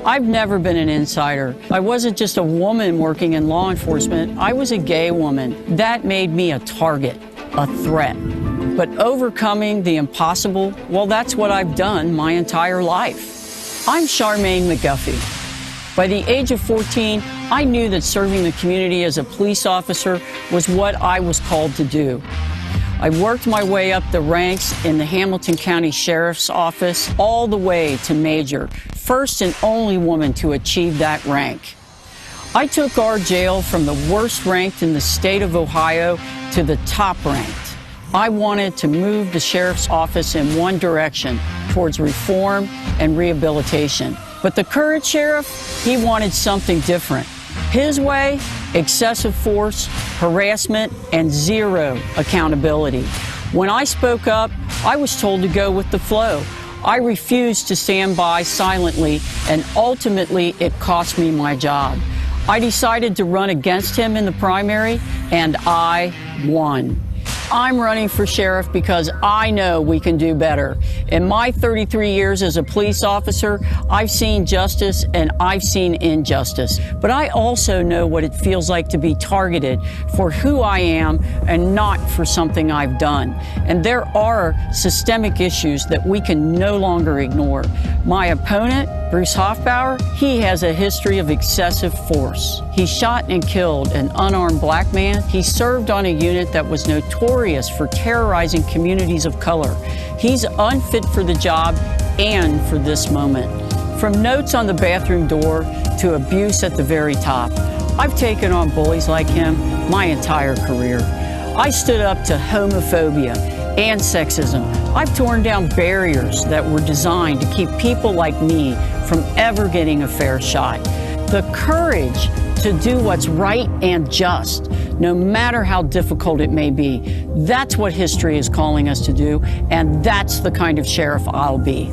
I've never been an insider. I wasn't just a woman working in law enforcement. I was a gay woman. That made me a target, a threat. But overcoming the impossible, well, that's what I've done my entire life. I'm Charmaine McGuffey. By the age of 14, I knew that serving the community as a police officer was what I was called to do. I worked my way up the ranks in the Hamilton County Sheriff's Office all the way to Major, first and only woman to achieve that rank. I took our jail from the worst ranked in the state of Ohio to the top ranked. I wanted to move the Sheriff's Office in one direction, towards reform and rehabilitation. But the current sheriff, he wanted something different. His way, excessive force, harassment, and zero accountability. When I spoke up, I was told to go with the flow. I refused to stand by silently, and ultimately it cost me my job. I decided to run against him in the primary, and I won. I'm running for sheriff because I know we can do better. In my 33 years as a police officer, I've seen justice and I've seen injustice. But I also know what it feels like to be targeted for who I am and not for something I've done. And there are systemic issues that we can no longer ignore. My opponent, Bruce Hoffbauer, he has a history of excessive force. He shot and killed an unarmed black man. He served on a unit that was notorious for terrorizing communities of color. He's unfit for the job and for this moment. From notes on the bathroom door to abuse at the very top, I've taken on bullies like him my entire career. I stood up to homophobia and sexism. I've torn down barriers that were designed to keep people like me from ever getting a fair shot. The courage to do what's right and just, no matter how difficult it may be. That's what history is calling us to do, and that's the kind of sheriff I'll be.